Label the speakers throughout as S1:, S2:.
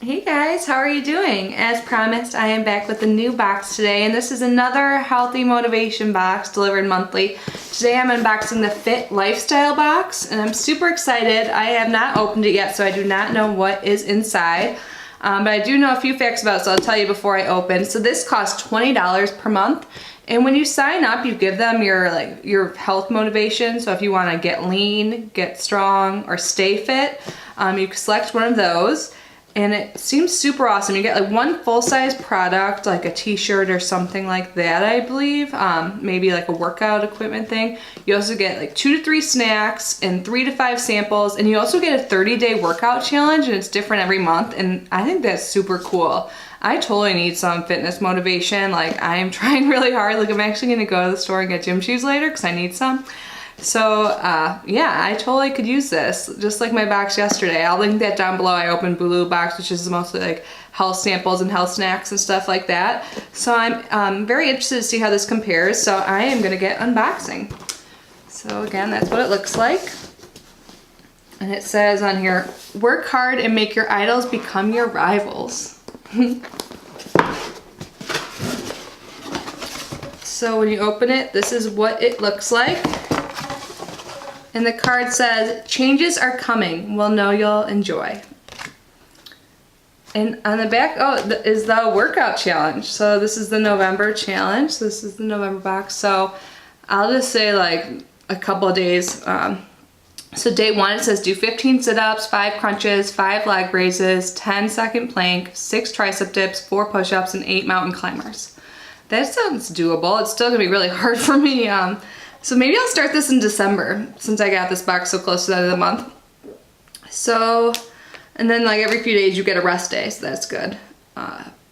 S1: Hey guys, how are you doing? As promised, I am back with a new box today, and this is another healthy motivation box delivered monthly. Today I'm unboxing the Fit Lifestyle box, and I'm super excited. I have not opened it yet, so I do not know what is inside, but I do know a few facts about it, so I'll tell you before I open. So this costs $20 per month, and when you sign up, you give them your health motivation. So if you want to get lean, get strong, or stay fit, you can select one of those. And it seems super awesome. You get like one full-size product, like a t-shirt or something like that, I believe. Maybe like a workout equipment thing. You also get like 2 to 3 snacks and 3 to 5 samples. And you also get a 30-day workout challenge, and it's different every month. And I think that's super cool. I totally need some fitness motivation. Like, I am trying really hard. Like, I'm actually gonna go to the store and get gym shoes later because I need some. So yeah, I totally could use this, just like my box yesterday. I'll link that down below. I opened Blue box, which is mostly like health samples and health snacks and stuff like that. So I'm very interested to see how this compares. So I am gonna get unboxing. So again, that's what it looks like. And it says on here, work hard and make your idols become your rivals. So when you open it, this is what it looks like. And the card says, changes are coming. We'll know you'll enjoy. And on the back, is the workout challenge. So this is the November challenge. So this is the November box. So I'll just say like a couple of days. So day 1, it says do 15 sit-ups, 5 crunches, 5 leg raises, 10-second plank, 6 tricep dips, 4 push-ups, and 8 mountain climbers. That sounds doable. It's still gonna be really hard for me. So maybe I'll start this in December, since I got this box so close to the end of the month. So, and then like every few days you get a rest day, so that's good.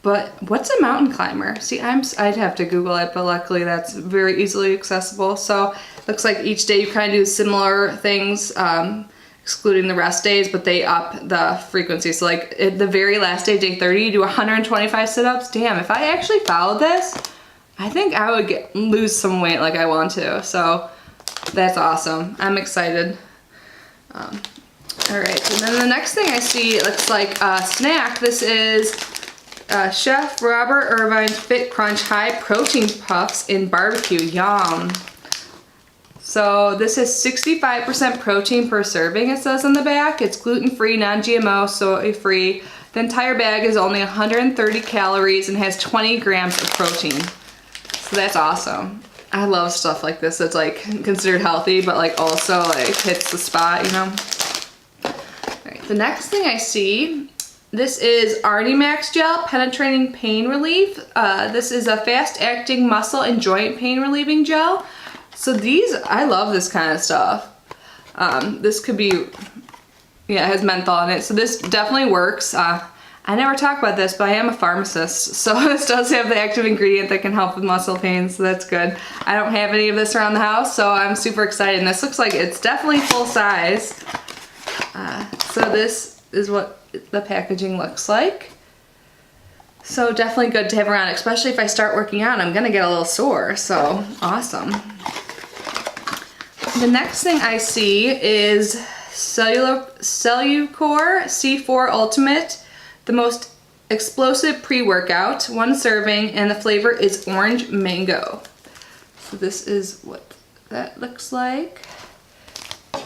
S1: But what's a mountain climber? See, I'd have to Google it, but luckily that's very easily accessible. So looks like each day you kind of do similar things, excluding the rest days, but they up the frequency. So like at the very last day, day 30, you do 125 sit-ups. Damn, if I actually followed this, I think I would lose some weight like I want to, so that's awesome. I'm excited. All right, and then the next thing I see, it looks like a snack. This is Chef Robert Irvine's Fit Crunch High Protein Puffs in Barbecue. Yum. So this is 65% protein per serving, it says on the back. It's gluten-free, non-GMO, soy-free. The entire bag is only 130 calories and has 20 grams of protein. So that's awesome. I love stuff like this that's like considered healthy, but like also like hits the spot, you know? All right, the next thing I see, this is Arnimax Gel Penetrating Pain Relief. This is a fast-acting muscle and joint pain relieving gel. So these, I love this kind of stuff. This could be, yeah, it has menthol in it. So this definitely works. I never talk about this, but I am a pharmacist, so this does have the active ingredient that can help with muscle pain, so that's good. I don't have any of this around the house, so I'm super excited. And this looks like it's definitely full size. So this is what the packaging looks like. So definitely good to have around, especially if I start working out. I'm gonna get a little sore, so awesome. The next thing I see is Cellucor C4 Ultimate. The most explosive pre-workout, 1 serving, and the flavor is orange mango. So this is what that looks like.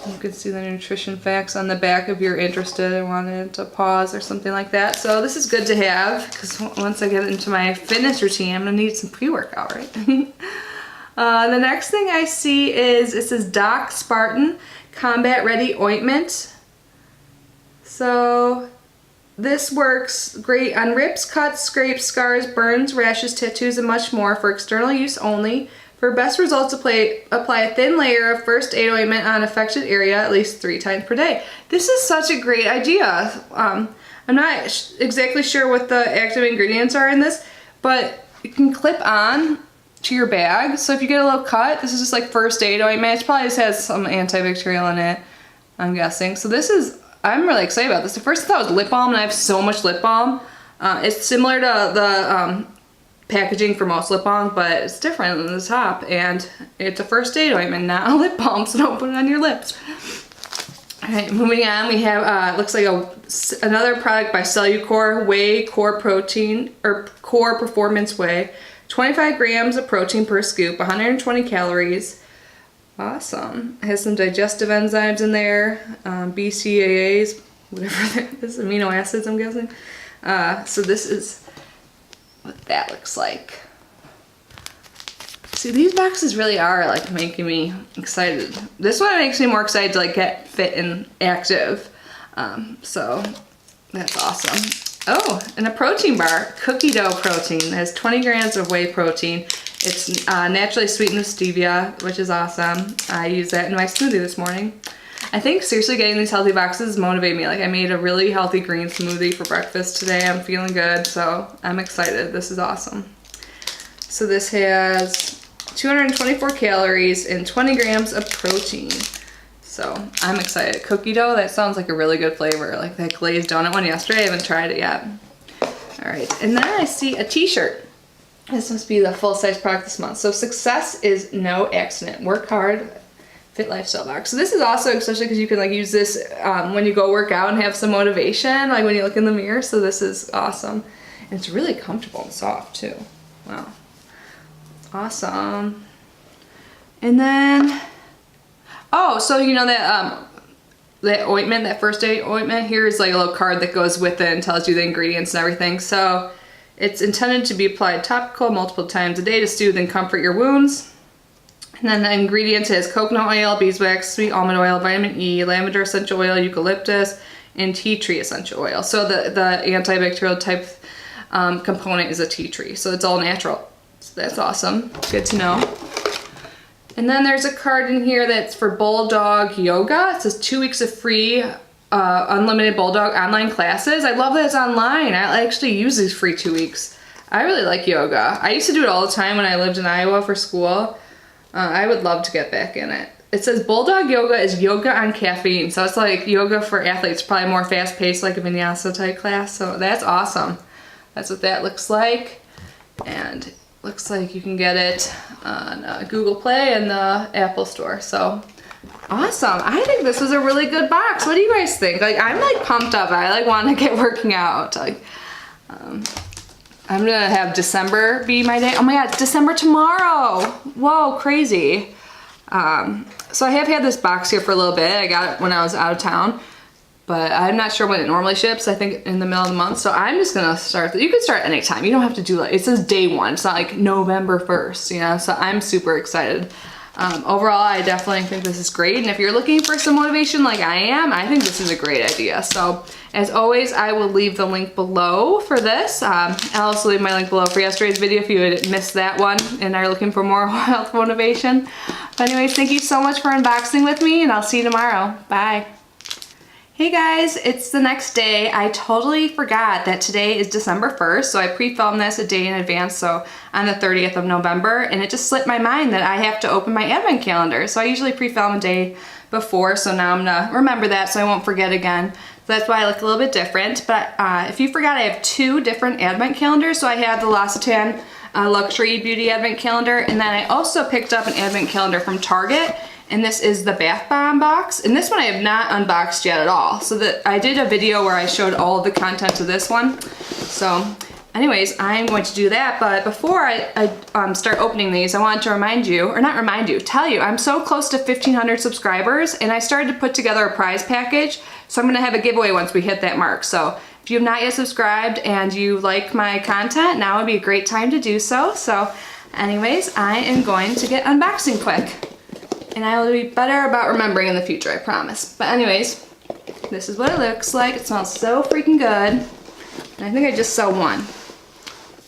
S1: You can see the nutrition facts on the back if you're interested and wanted to pause or something like that. So this is good to have, because once I get into my fitness routine, I'm gonna need some pre-workout, right? The next thing I see is, it says Doc Spartan Combat Ready Ointment. So this works great on rips, cuts, scrapes, scars, burns, rashes, tattoos, and much more for external use only. For best results, apply a thin layer of first aid ointment on affected area at least 3 times per day. This is such a great idea. I'm not exactly sure what the active ingredients are in this, but you can clip on to your bag. So if you get a little cut, this is just like first aid ointment. It probably just has some antibacterial in it, I'm guessing. So this is, I'm really excited about this. At first I thought it was lip balm, and I have so much lip balm. It's similar to the packaging for most lip balms, but it's different than the top, and it's a first aid ointment, not a lip balm, so don't put it on your lips. Alright, moving on, we have, looks like another product by Cellucor, Whey Core Protein, or Core Performance Whey. 25 grams of protein per scoop, 120 calories. Awesome. It has some digestive enzymes in there, BCAAs, whatever that is, amino acids, I'm guessing. So this is what that looks like. See, these boxes really are like making me excited. This one makes me more excited to like get fit and active. So that's awesome. Oh, and a protein bar, cookie dough protein. It has 20 grams of whey protein. It's naturally sweetened with stevia, which is awesome. I used that in my smoothie this morning. I think seriously getting these healthy boxes motivate me. Like I made a really healthy green smoothie for breakfast today. I'm feeling good, so I'm excited. This is awesome. So this has 224 calories and 20 grams of protein. So I'm excited. Cookie dough, that sounds like a really good flavor. Like that glazed donut one yesterday, I haven't tried it yet. All right, and then I see a t-shirt. This must be the full-size product this month. So success is no accident. Work hard, fit lifestyle box. So this is also, especially because you can like use this when you go work out and have some motivation, like when you look in the mirror. So this is awesome. And it's really comfortable and soft too. Wow. Awesome. And then, oh, so you know that ointment, that first aid ointment, here is like a little card that goes with it and tells you the ingredients and everything. So it's intended to be applied topical multiple times a day to soothe and comfort your wounds. And then the ingredients is coconut oil, beeswax, sweet almond oil, vitamin E, lavender essential oil, eucalyptus, and tea tree essential oil. So the antibacterial type component is a tea tree. So it's all natural. So that's awesome. Good to know. And then there's a card in here that's for Bulldog Yoga. It says 2 weeks of free unlimited Bulldog online classes. I love that it's online. I actually use these free 2 weeks. I really like yoga. I used to do it all the time when I lived in Iowa for school. I would love to get back in it. It says Bulldog Yoga is yoga on caffeine. So it's like yoga for athletes, probably more fast paced, like a vinyasa type class. So that's awesome. That's what that looks like. And looks like you can get it on Google Play and the Apple Store. So awesome. I think this was a really good box. What do you guys think? Like I'm like pumped up. I like want to get working out. Like I'm gonna have December be my day. Oh my god, it's December tomorrow. Whoa, crazy. So I have had this box here for a little bit. I got it when I was out of town, but I'm not sure when it normally ships. I think in the middle of the month. So I'm just gonna start. You can start anytime. You don't have to do like, it says day one. It's not like November 1st, you know? So I'm super excited. Overall, I definitely think this is great. And if you're looking for some motivation like I am, I think this is a great idea. So as always, I will leave the link below for this. I'll also leave my link below for yesterday's video if you had missed that one and are looking for more health motivation. But anyways, thank you so much for unboxing with me, and I'll see you tomorrow. Bye. Hey guys, it's the next day. I totally forgot that today is December 1st, so I pre-filmed this a day in advance, so on the 30th of November, and it just slipped my mind that I have to open my advent calendar. So I usually pre-film a day before, so now I'm gonna remember that so I won't forget again. So that's why I look a little bit different, but if you forgot, I have 2 different advent calendars. So I have the L'Occitane Luxury Beauty Advent Calendar, and then I also picked up an advent calendar from Target. And this is the bath bomb box. And this one I have not unboxed yet at all. So I did a video where I showed all of the content of this one. So anyways, I'm going to do that. But before I start opening these, I wanted to remind you, or not remind you, tell you, I'm so close to 1,500 subscribers, and I started to put together a prize package. So I'm gonna have a giveaway once we hit that mark. So if you have not yet subscribed and you like my content, now would be a great time to do so. So anyways, I am going to get unboxing quick. And I will be better about remembering in the future, I promise. But anyways, this is what it looks like. It smells so freaking good. And I think I just saw one.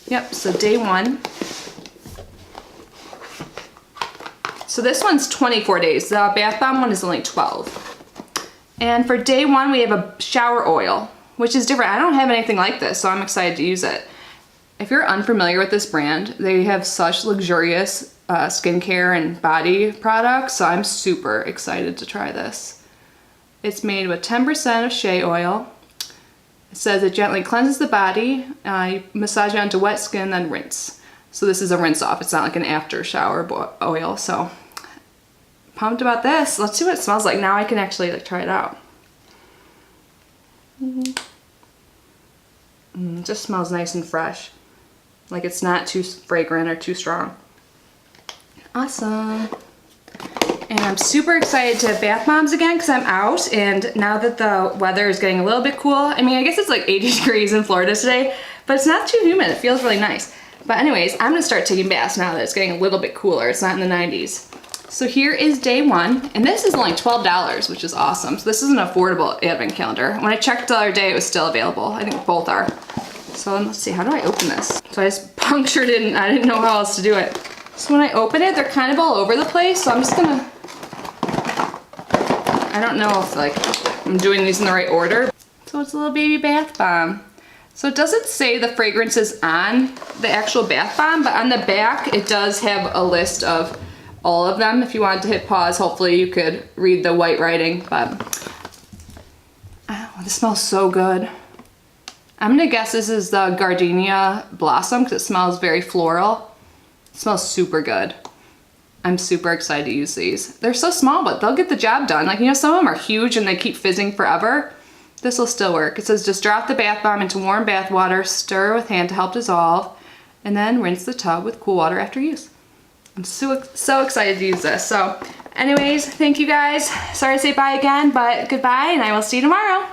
S1: Yep, so day 1. So this one's 24 days. The bath bomb one is only 12. And for day 1, we have a shower oil, which is different. I don't have anything like this, so I'm excited to use it. If you're unfamiliar with this brand, they have such luxurious skincare and body products, so I'm super excited to try this. It's made with 10% of shea oil. It says it gently cleanses the body, you massage it onto wet skin, then rinse. So this is a rinse off, it's not like an after shower oil, so pumped about this. Let's see what it smells like. Now I can actually like try it out. It just smells nice and fresh. Like it's not too fragrant or too strong. Awesome. And I'm super excited to have bath bombs again because I'm out, and now that the weather is getting a little bit cool, I mean, I guess it's like 80 degrees in Florida today, but it's not too humid. It feels really nice. But anyways, I'm gonna start taking baths now that it's getting a little bit cooler. It's not in the 90s. So here is day one, and this is only $12, which is awesome. So this is an affordable advent calendar. When I checked the other day, it was still available. I think both are. So let's see, how do I open this? So I just punctured it and I didn't know how else to do it. So when I open it, they're kind of all over the place, so I'm just gonna, I don't know if like I'm doing these in the right order. So it's a little baby bath bomb. So it doesn't say the fragrances on the actual bath bomb, but on the back it does have a list of all of them. If you wanted to hit pause, hopefully you could read the white writing, but oh, this smells so good. I'm gonna guess this is the gardenia blossom because it smells very floral. It smells super good. I'm super excited to use these. They're so small, but they'll get the job done. Like, you know, some of them are huge and they keep fizzing forever. This will still work. It says just drop the bath bomb into warm bath water, stir with hand to help dissolve, and then rinse the tub with cool water after use. I'm so excited to use this. So anyways, thank you guys. Sorry to say bye again, but goodbye, and I will see you tomorrow.